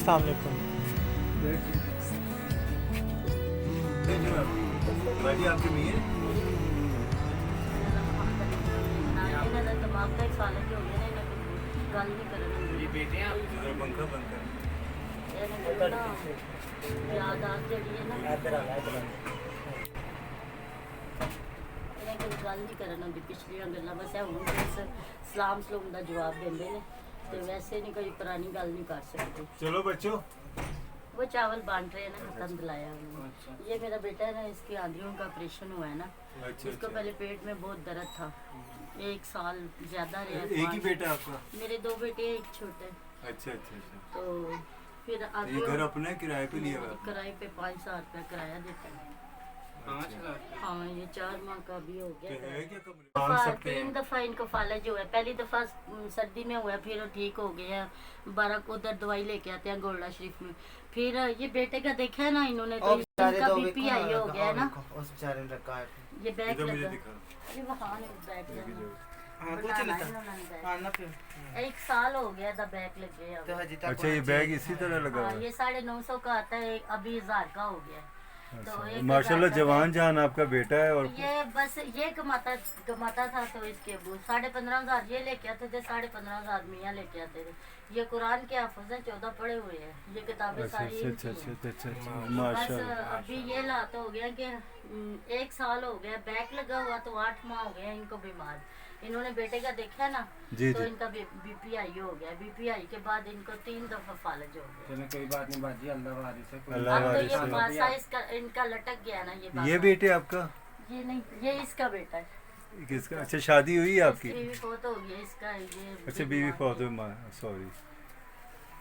अस्सलाम वालेकुम। भाजी आपकी भी है? दिमाग का एक साल हो गया ना गल नहीं करना। ये बेटे हैं आप पंखा बंद कर। यादाश्त जड़ी है ना गल नहीं करन होंदी पिछलियां गल्लां बस हुण बस सलाम सलूम दा जवाब देंदे ने ते वैसे नहीं कोई पुरानी गल नहीं कर सकते। चलो बच्चों वो चावल बांट रहे हैं ना खत्म दिलाया उन्होंने। ये मेरा बेटा है ना इसकी आंधियों का ऑपरेशन हुआ है ना। इसको पहले पेट में बहुत दर्द था 1 साल ज्यादा रहा। एक ही बेटा आपका? मेरे 2 बेटे एक छोटे। अच्छा अच्छा अच्छा। तो फिर ये घर अपना किराए पे लिया हुआ? किराए पे 5,000 रुपया किराया देता है। 5 लाख? हाँ ये 4 माह का भी हो गया। है क्या कमरे? 3 दफा इनको फालज हुआ है। पहली दफा सर्दी में हुआ फिर वो ठीक हो गया। 12 को उधर दवाई लेके आते हैं गोल्डा शरीफ में। फिर ये बेटे का देखा है ना इन्होंने तो इनका बीपी हाई हो गया है ना। उस बेचारे ने रखा है ये बैग मुझे लगा। दिखा। अरे वहाँ नहीं बैग लगा। हाँ कुछ नहीं था। हाँ ना फिर 1 साल हो गया था बैग लगे तो अब। हजी तक अच्छा ये बैग इसी तरह लगा हुआ हाँ है? ये 950 का आता है अभी 1000 का हो गया। तो अच्छा, माशाल्लाह जवान जान आपका बेटा है। और ये बस ये कमाता था तो इसके अबू 15,500 ये लेके आते थे। 15,500 मियाँ लेके आते थे। ये कुरान के हाफिज हैं 14 पढ़े हुए हैं। ये किताबें अच्छा सारी अच्छा इनकी अच्छा हैं। अच्छा अच्छा बस माशाल्लाह। अभी ये लात हो गया कि 1 साल हो गया बैक लगा हुआ तो 8 माह हो गया इनको बीमार। इन्होंने बेटे का देखा ना जी तो जी। इनका बीपी हाई हो गया। बीपी हाई के बाद इनको 3 दफा फालज हो गया। चलो कोई बात नहीं बाजी अल्लाह वारिस है। अल्लाह अब तो वारिस ये है। बासा इसका इनका लटक गया ना ये बासा। ये बेटे आपका? ये नहीं ये इसका बेटा है। किसका? अच्छा शादी हुई है आपकी? बीवी फौत हो गई इसका ये। अच्छा बीवी फौत हुई, सॉरी।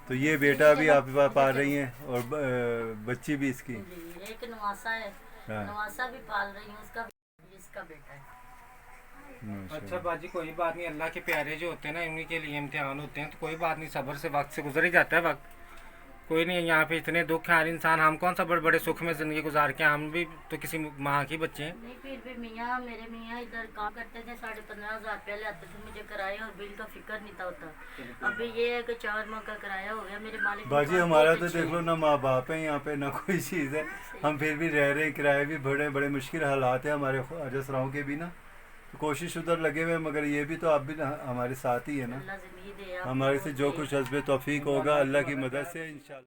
तो ये बेटा भी आप पाल रही हैं और बच्ची भी इसकी? जी, एक नवासा है। हाँ। नवासा भी पाल रही हूँ उसका इसका बेटा है। अच्छा बाजी कोई बात नहीं अल्लाह के प्यारे जो होते हैं ना उन्हीं के लिए इम्तिहान होते हैं तो कोई बात नहीं सब्र से वक्त से गुजर ही जाता है वक्त। कोई नहीं यहाँ पे इतने दुख है हर इंसान। हम कौन सा बड़े बड़े सुख में ज़िंदगी गुजार के हम भी तो किसी माँ के बच्चे हैं। नहीं फिर भी मियाँ मेरे मियाँ इधर काम करते थे 15,500 रुपया लाते थे मुझे किराया और बिल का फिक्र नहीं था होता। अभी ये है कि 4 माह का किराया हो गया। मेरे मालिक बाजी बहुत हमारा तो अच्छे देख लो हैं। ना माँ बाप है यहाँ पे ना कोई चीज़ है। हम फिर भी रह रहे हैं, किराए भी बड़े बड़े मुश्किल हालात हैं हमारे अजसराओं के भी ना। तो कोशिश उधर लगे हुए मगर ये भी तो आप भी हमारे साथ ही है ना। अल्लाह ज़िंदगी दे आपको हमारे से जो दे। कुछ हस्बे तौफीक होगा अल्लाह की मदद से इंशाल्लाह।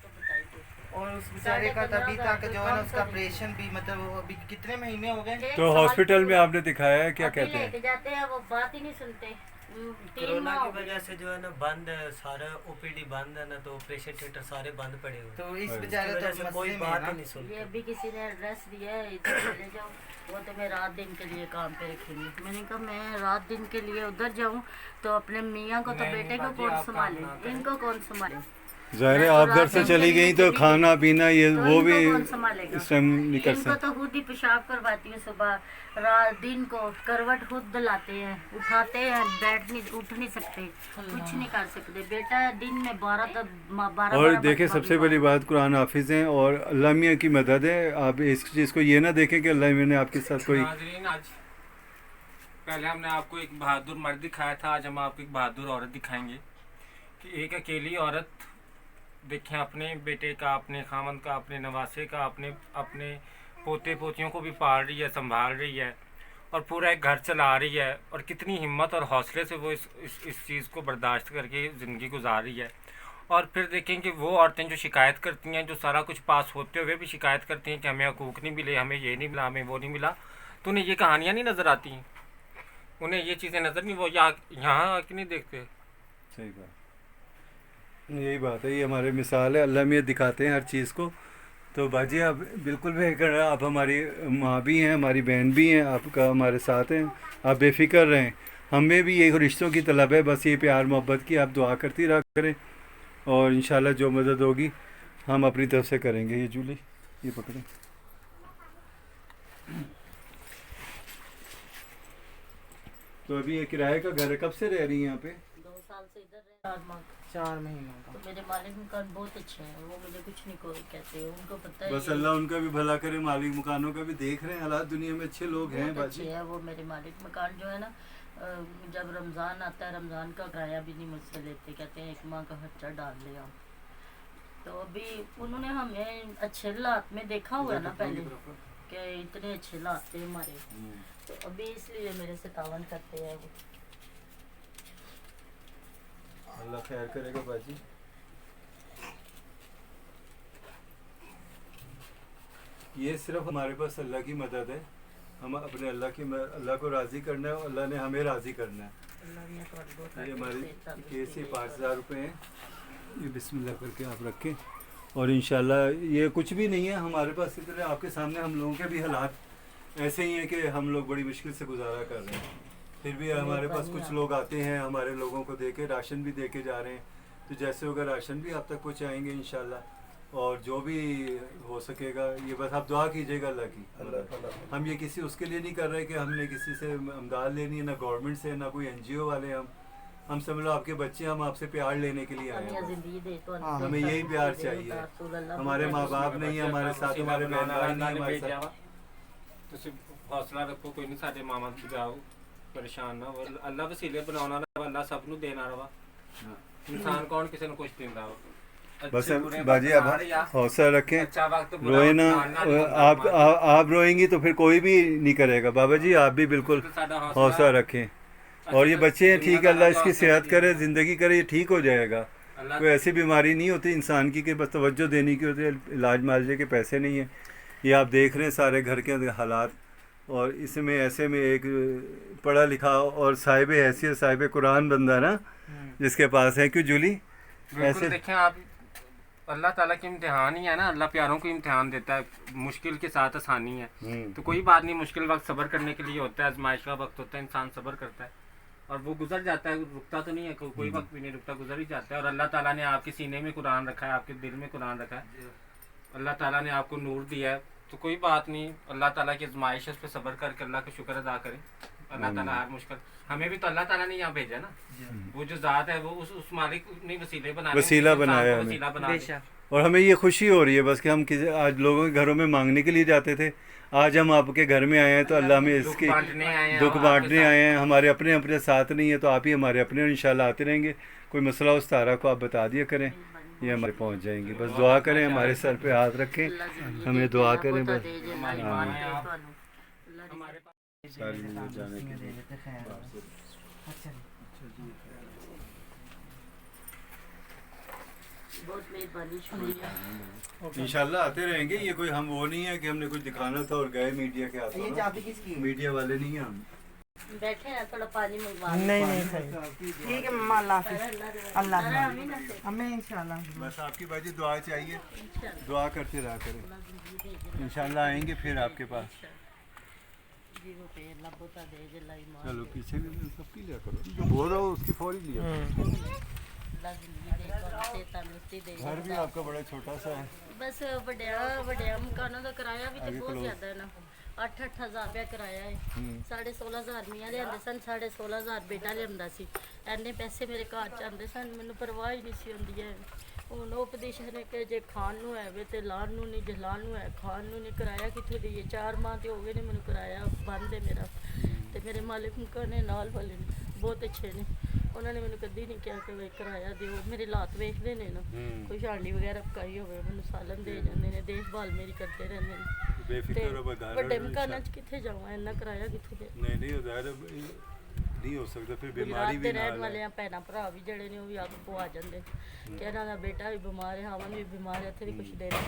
तो बताइए। और उस बेचारे का तभी तक जो है ना उसका ऑपरेशन भी मतलब वो अभी कितने महीने हो गए? 1 तो साल हॉस्पिटल में पूरा। आपने दिखाया है? क्या अभी कहते लेके हैं? जाते हैं वो बात ही नहीं सुनते। 3 कोरोना माह की हो गए। वजह से जो है ना बंद है सारा ओपीडी बंद है ना तो ऑपरेशन थिएटर सारे बंद पड़े हुए हैं। तो इस हाँ। बेचारे इसकी वजह तो से कोई मसले में है बात ना। ही नहीं ये सुनते। अभी किसी ने एड्रेस दिया है इधर चले जाओ वो तो मैं रात दिन के लिए काम पे रखेंगे। मैंने कहा मैं रात दिन के लिए उधर जाऊं तो अपने मियाँ को तो नहीं, बेटे को बाजी, कौन आप काम संभाले ना करें। इनको कौन संभाले। ज़ाहिर है मैं तो आप घर रात से दिन चली के लिए गई तो चली खाना पीना ये तो वो भी इनको कौन संभालेगा? इस टाइम नहीं कर इनको सकते। तो खुद ही पेशाब करवाती हूँ सुबह रात दिन को करवट खुद दिलाते हैं उठाते हैं बैठ नहीं उठ नहीं सकते कुछ नहीं कर सकते। बेटा दिन में 12 और देखें सबसे बड़ी बात कुरान हाफिज़ हैं और अल्लाह मियाँ की मदद है। आप इस चीज़ को ये ना देखें कि अल्लाह मियाँ ने आपके साथ कोई। नाज़रीन आज पहले हमने आपको एक बहादुर मर्द दिखाया था आज हम आपको एक बहादुर औरत दिखाएंगे कि एक अकेली औरत देखें अपने बेटे का अपने खामन का अपने नवासे का अपने अपने पोते पोतियों को भी पाल रही है संभाल रही है और पूरा एक घर चला रही है और कितनी हिम्मत और हौसले से वो इस चीज़ को बर्दाश्त करके ज़िंदगी गुजार रही है। और फिर देखें कि वो औरतें जो शिकायत करती हैं जो सारा कुछ पास होते हुए भी शिकायत करती हैं कि हमें हकूक़ नहीं मिले हमें ये नहीं मिला हमें वो नहीं मिला। तो उन्हें ये कहानियाँ नहीं नज़र आती हैं उन्हें ये चीज़ें नज़र नहीं वो यहाँ आके नहीं देखते। सही बात यही बात है। ये हमारे मिसाल है अल्लाह मियाँ दिखाते हैं हर चीज़ को। तो बाजी आप बिल्कुल बेफिक्र हैं। आप हमारी माँ भी हैं हमारी बहन भी हैं आपका हमारे साथ हैं। आप बेफिक्र रहें। हमें भी ये रिश्तों की तलब है बस ये प्यार मोहब्बत की। आप दुआ करती रहा करें और इंशाल्लाह जो मदद होगी हम अपनी तरफ से करेंगे। ये जूली ये पकड़ें। तो अभी ये किराए का घर है कब से रह रही हैं यहाँ पे? 2 साल से इधर रहे 4 माह। 4 महीनों तो का। मेरे मालिक मकान बहुत अच्छे हैं वो मुझे कुछ नहीं कोई कहते उनको पता है बस ये अल्लाह उनका भी भला करे। मालिक मकानों का भी देख रहे हैं हालात दुनिया में अच्छे लोग हैं बहुत अच्छे बाजी। हैं वो मेरे मालिक मकान जो है ना जब रमज़ान आता है रमज़ान का किराया भी नहीं मुझसे लेते कहते हैं 1 माह का खर्चा डाल ले आओ। तो अभी उन्होंने हमें अच्छे हालात में देखा हुआ है ना पहले कि इतने अच्छे हालात थे हमारे, तो अभी इसलिए मेरे से तावन करते हैं वो। अल्लाह खैर करेगा बाजी। ये सिर्फ हमारे पास अल्लाह की मदद है, हम अपने अल्लाह को राज़ी करना है और अल्लाह ने हमें राज़ी करना है। ये हमारी केस से 5,000 रुपये हैं, ये बिस्मिल्लाह करके आप रखें। और इंशाल्लाह ये कुछ भी नहीं है हमारे पास, इतने आपके सामने हम लोगों के भी हालात ऐसे ही हैं कि हम लोग बड़ी मुश्किल से गुजारा कर रहे हैं, फिर भी हमारे पास कुछ लोग आते हैं, हमारे लोगों को दे के राशन भी दे के जा रहे हैं। तो जैसे होगा राशन भी आप तक पहुँचाएँगे इंशाल्लाह, और जो भी हो सकेगा ये बस आप दुआ कीजिएगा अल्लाह की। हम ये किसी उसके लिए नहीं कर रहे कि हमने किसी से इमदाद लेनी है, ना गवर्नमेंट से, ना कोई NGO वाले। हम समझ लो आपके बच्चे, हम आपसे प्यार लेने के लिए आए हैं। हमें यही प्यार चाहिए। हमारे माँ बाप नहीं है हमारे साथ, हमारे बहन भाई नहीं हमारे साथ। ਤੁਸੀਂ ਹੌਸਲਾ ਰੱਖੋ, ਕੋਈ ਨਹੀਂ ਸਾਡੇ ਮਾਮਾ ਨੂੰ ਜਾਓ, ਪਰੇਸ਼ਾਨ ਨਾ ਹੋ। ਅੱਲਾ ਵਸੀਲੇ ਬਣਾਉਣਾ ਵਾ, ਅੱਲਾ ਸਭ ਨੂੰ ਦੇਣ ਵਾਲਾ ਵਾ। ਇਨਸਾਨ ਕੌਣ ਕਿਸੇ ਨੂੰ ਕੁਝ ਦਿੰਦਾ ਵਾ। बस बाजी आप हौसला रखें, अच्छा वक्त रोए ना। आप रोएंगी तो फिर कोई भी नहीं करेगा। बाबा जी आप भी बिल्कुल हौसला रखें। और ये बच्चे हैं ठीक है, अल्लाह इसकी सेहत करे, ज़िंदगी करे, ये ठीक हो जाएगा। कोई ऐसी बीमारी नहीं होती इंसान की कि बस तवज्जो देने की होती है, इलाज मालजे के पैसे नहीं है। ये आप देख रहे हैं सारे घर के हालात, और इसमें ऐसे में एक पढ़ा लिखा और साहिब हैसियत, साहिब कुरान बंदा ना जिसके पास है, क्यों जूली ऐसे देखें आप, अल्लाह ताला के इम्तिहान ही है ना, अल्लाह प्यारों को इम्तिहान देता है, मुश्किल के साथ आसानी है। तो कोई बात नहीं, मुश्किल वक्त सब्र करने के लिए होता है, आजमाइश का वक्त होता है, इंसान सब्र करता है और वो गुजर जाता है, रुकता तो नहीं है, कोई वक्त भी नहीं रुकता, गुजर ही जाता है। और अल्लाह ताला ने आपके सीने में कुरान रखा है, आपके दिल में कुरान रखा है, अल्लाह ताला ने आपको नूर दिया है, तो कोई बात नहीं, अल्लाह ताला की आजमाइश, उस पर सब्र करके अल्लाह का शुक्र अदा करें। अल्लाह ताला हर मुश्किल, हमें भी तो अल्लाह ताला ने यहाँ भेजा ना, वो जो ज़ात है वो उस मालिक ने वसीले बनाए, वसीला बनाया हमें। वसीला बना दिया। और हमें ये खुशी हो रही है बस कि हम किसी आज लोगों के घरों में मांगने के लिए जाते थे, आज हम आपके घर में आए हैं तो अल्लाह में इसकी दुख बांटने आए हैं। हमारे अपने अपने साथ नहीं है तो आप ही हमारे अपने, और इंशाल्लाह आते रहेंगे। कोई मसला उस तारा को आप बता दिया करें, ये हमारे पहुंच जाएंगे। बस दुआ करें, हमारे सर पे हाथ रखें, हमें दुआ करें बस। सारी दुनिया जाने के लिए बहुत मेहरबानी, शुक्रिया। इंशाल्लाह आते रहेंगे। ये कोई हम वो नहीं है कि हमने कुछ दिखाना था और गए मीडिया के ये हाथों। चाबी किसकी है? मीडिया वाले नहीं हैं हम। बैठे हैं, थोड़ा पानी मंगवा नहीं सही ठीक है मम्मा, अल्लाह हाफिज़, अल्लाह हमें इंशाल्लाह। बस आपकी बाजी दुआ चाहिए, दुआ करते रहा करें, इंशाल्लाह आएंगे फिर आपके पास। चलो पीछे भी सबकी लिया करो, जो बोल रहा हो उसकी फौरी लिया करो। घर भी आपका बड़ा छोटा सा है। बस वड्या मकानों का किराया भी तो बहुत ज्यादा है ना, 8-8 हज़ार रुपया किराया है। 16,500 मियाँ लियाते सन, 16,500 बेटा लिया सी। इन्ने पैसे मेरे घर च आते सन, मैनू परवाह ही नहीं सी होंदी है। हुण उपदेशन है कि जे खान नूं है ते लान नूं नहीं, जे लान नूं है खान नूं नहीं। किराया कित्थों दईए? 4 माह तो हो गए ने मैनू किराया बंद है मेरा। ते मेरे मालिक मुकान ने नाल वाले ने बहुत अच्छे ने, उन्होंने मैनू कदी नहीं कहा कि भाई किराया दिओ। मेरी लात वेखदे ने ना, कोई छांडी वगैरह पकाई होवे मैनू सालन दे जांदे ने, देखभाल मेरी करते रहंदे ने। बेफिक्र हो बता ਵੱਡੇ ਮਕਾਨਾਂ 'ਚ ਕਿੱਥੇ ਜਾਵਾਂ, ਇੰਨਾ ਕਿਰਾਇਆ ਕਿੱਥੋਂ ਦੇ? नहीं ज़ाहिर नहीं हो सकता, फिर बीमारी भी ਰਹਿਣ नाल ਵਾਲੇ है। ਆ ਭੈਣਾਂ ਭਰਾ ਵੀ ਜਿਹੜੇ ਨੇ ਉਹ ਵੀ ਅੱਗ ਪਵਾ ਜਾਂਦੇ ਕਿ ਇਹਨਾਂ ਦਾ ਬੇਟਾ ਵੀ ਬਿਮਾਰ ਹੈ, ਹਵਨ ਵੀ ਬਿਮਾਰ ਹੈ, ਇੱਥੇ ਦੀ ਕੁਛ ਦੇਣਾ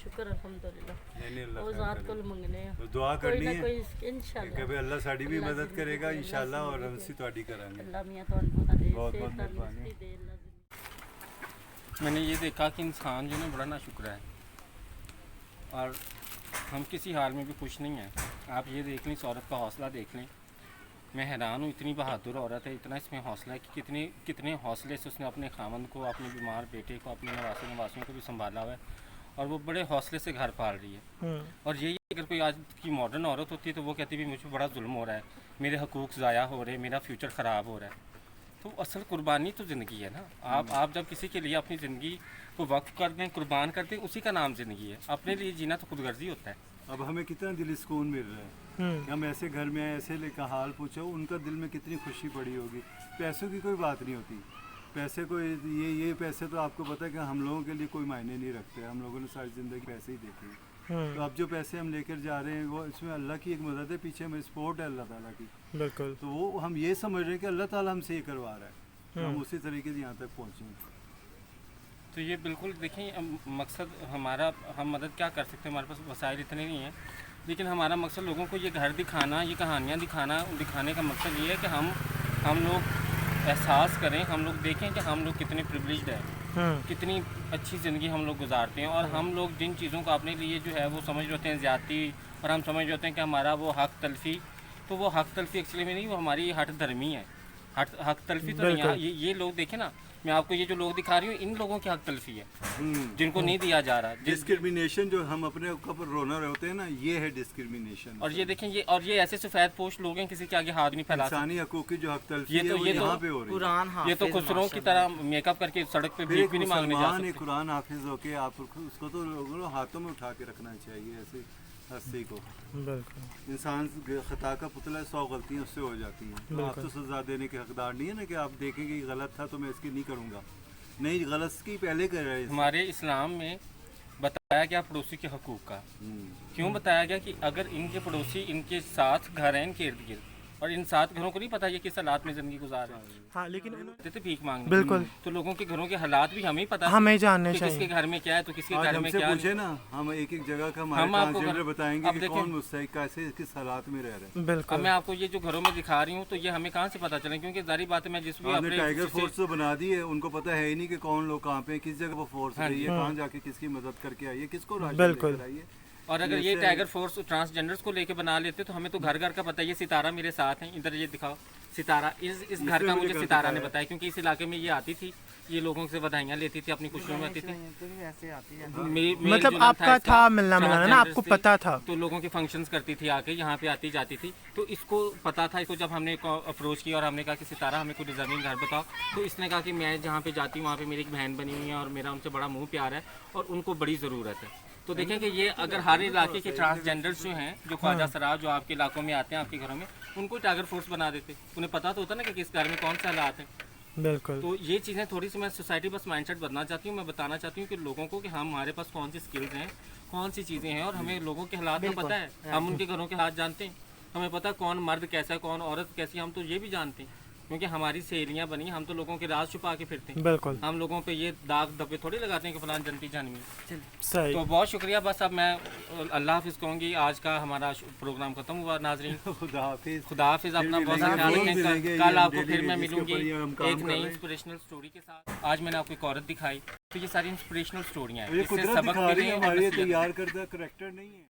ਸ਼ੁਕਰ ਅਲਹਮਦੁਲਿल्लाह। नहीं अल्लाह ਉਹ खैर ਜ਼ਾਤ करे। ਕੋਲ ਮੰਗਨੇ ਆ, बस दुआ ਕੋਈ करनी ਨਾ है ਕੋਈ कि इंशाल्लाह भाई अल्लाह साड़ी भी मदद करेगा इंशाल्लाह, और हम सी ਤੁਹਾਡੀ ਕਰਾਂਗੇ। ਅੱਲਾਹ ਮੀਆਂ ਤੁਹਾਨੂੰ ਪਤਾ ਦੇ बहुत सेहत बहुत तंदुरुस्ती मेहरबानी। दे अल्लाह। मैंने ये देखा कि इंसान जो है बड़ा नाशुक्र है और हम किसी हाल में भी खुश नहीं हैं। आप ये देख लें, इस औरत का हौसला देख लें, मैं हैरान हूँ, इतनी बहादुर औरत है, इतना इसमें हौसला है कि कितने हौसले से उसने अपने खामन को, अपने बीमार बेटे को, अपने नवासियों को भी संभाला हुआ है और वो बड़े हौसले से घर पाल रही है। और यही अगर कोई आज की मॉडर्न औरत होती है तो वो कहती भी मुझ पर बड़ा जुल्म हो रहा है, मेरे हकूक़ ज़ाया हो रहे हैं, मेरा फ्यूचर ख़राब हो रहा है। तो असल कुर्बानी तो ज़िंदगी है ना। आप जब किसी के लिए अपनी ज़िंदगी को वक्फ कर दें, कुर्बान कर दें, उसी का नाम ज़िंदगी है। अपने लिए जीना तो खुदगर्जी होता है। अब हमें कितना दिली सुकून मिल रहा है कि हम ऐसे घर में आए, ऐसे लेकर हाल पूछो, उनका दिल में कितनी खुशी पड़ी होगी। पैसों की कोई बात नहीं होती, पैसे को ये पैसे तो आपको पता है कि हम लोगों के लिए कोई मायने नहीं रखते, हम लोगों ने सारी ज़िंदगी पैसे ही देखे हैं। तो अब जो पैसे हम लेकर जा रहे हैं वो इसमें अल्लाह की एक मदद है, पीछे हमें सपोर्ट है अल्लाह ताला की। बिल्कुल। तो वो हम ये समझ रहे हैं कि अल्लाह ताला हमसे ये करवा रहा है, तो हम उसी तरीके से यहाँ तक पहुँचे। तो ये बिल्कुल देखिए मकसद हमारा, हम मदद क्या कर सकते हैं, हमारे पास वसाइल इतने नहीं हैं, लेकिन हमारा मकसद लोगों को ये घर दिखाना, ये कहानियाँ दिखाने का मकसद ये है कि हम लोग एहसास करें, हम लोग देखें कि हम लोग कितने प्रिविलेज्ड हैं, कितनी अच्छी ज़िंदगी हम लोग गुजारते हैं। और हम लोग जिन चीज़ों को अपने लिए जो है वो समझ रहे होते हैं ज़्यादती, और हम समझ रहे होते हैं कि हमारा वो हक तलफी, तो वो हक तलफी एक्चुअली में नहीं, वो हमारी हट धर्मी है। हक तलफी तो नहीं, ये लोग देखें ना, मैं आपको ये जो लोग दिखा रही हूँ, इन लोगों की हक तलफी है जिनको नहीं दिया जा रहा। डिस्क्रिमिनेशन जो हम अपने ऊपर रोना रहे होते हैं ना, ये है डिस्क्रिमिनेशन। और ये देखें, ये ऐसे सफ़ेद पोश लोग हैं, किसी के आगे हाथ नहीं फैला सकते। इंसानी हकूक़ की जो हक तलफी ये तो यहाँ पे हो रही है। कुरान ये तो खुसरों की तरह मेकअप करके सड़क पे भीख भी नहीं मांगने जा सकते। कुरान हाफिज होके आप उसको तो लोगों हाथों में उठा के रखना चाहिए ऐसे हस्ती को। बिल्कुल। इंसान खता का पुतला, 100 गलतियाँ उससे हो जाती हैं, तो आप तो सजा देने के हकदार नहीं है ना कि आप देखेंगे कि गलत था तो मैं इसकी नहीं करूँगा, नहीं गलत की पहले कर रहे हैं। हमारे इस्लाम में बताया गया पड़ोसी के हकूक़ का, क्यों बताया गया कि अगर इनके पड़ोसी इनके साथ घर हैं, इनके इर्द गिर्द, और इन 7 घरों को नहीं पता ये किस हालात में ज़िंदगी गुजार रहे हैं। हाँ, लेकिन थे भीख मांगने, बिल्कुल, तो लोगों के घरों के हालात भी हमें पता, हमें जानने कि चाहिए किसके घर में क्या है, तो किसके घर में हमसे क्या पूछे ना, हम एक जगह का हमारे हम आपको ट्रांसजेंडर बताएंगे अब कि देखें, कौन मुस्तहिक कैसे किस हालात में रह रहे हैं। अब बिल्कुल। मैं आपको ये जो घरों में दिखा रही हूँ, तो ये हमें कहाँ से पता चले, क्योंकि जारी बात है मैं जिस भी आपने टाइगर फोर्स तो बना दी है, उनको पता है ही नहीं कि कौन लोग कहाँ पे, किस जगह पर फोर्स रही है, कहाँ जाके किसकी मदद करके आई है, किसको राशन लेकर आई है। और अगर ये टाइगर फोर्स ट्रांसजेंडर्स को लेके बना लेते तो हमें तो घर घर का पता है। ये सितारा मेरे साथ है, इधर ये दिखाओ सितारा, इस घर का मुझे सितारा ने बताया, क्योंकि इस इलाके में ये आती थी, ये लोगों से बधाइयाँ लेती थी, अपनी खुशियों में आती थी। मतलब आपका था मिलना मिलाना ना, आपको पता था, तो लोगों के फंक्शंस करती थी, आके यहाँ पे आती जाती थी, तो इसको पता था। इसको जब हमने अप्रोच किया और हमने कहा कि सितारा हमें कोई डिजर्विंग घर बताओ, तो इसने कहा कि मैं जहाँ पे जाती हूँ वहाँ पे मेरी एक बहन बनी हुई है और मेरा उनसे बड़ा मुँह प्यार है और उनको बड़ी ज़रूरत है। तो देखें कि ये अगर हर इलाके के ट्रांसजेंडर्स जो हैं, जो ख्वाजा सराज जो आपके इलाकों में आते हैं, आपके घरों में, उनको टाइगर फोर्स बना देते, उन्हें पता तो होता ना कि किस घर में कौन से हालात हैं। बिल्कुल। तो ये चीज़ें थोड़ी सी मैं सोसाइटी बस माइंडसेट बदलना चाहती हूँ। मैं बताना चाहती हूँ कि लोगों को कि हमारे पास कौन सी स्किल्स हैं, कौन सी चीज़ें हैं, और हमें लोगों के हालात का पता है, हम उनके घरों के हालात जानते हैं, हमें पता है कौन मर्द कैसा है, कौन औरत कैसी, हम तो ये भी जानते हैं, क्योंकि हमारी सहेलियाँ बनी, हम तो लोगों के राज छुपा के फिरते हैं। बिल्कुल। हम लोगों पे ये दाग धब्बे थोड़ी लगाते हैं कि फलान जनती जानवी। सही। तो बहुत शुक्रिया। बस अब मैं अल्लाह हाफिज़ कहूँगी। आज का हमारा प्रोग्राम खत्म हुआ। नाजरीन खुदा हाफिज़, अपना बहुत ख्याल रखें। कल आपको फिर मैं मिलूंगी एक नई इंस्पिरेशनल स्टोरी के साथ। आज मैंने आपको एक औरत दिखाई, तो ये सारी इंस्पिरेशनल स्टोरियाँ हैं, इससे सबक मिले। हमारे तैयार करदा करैक्टर नहीं है।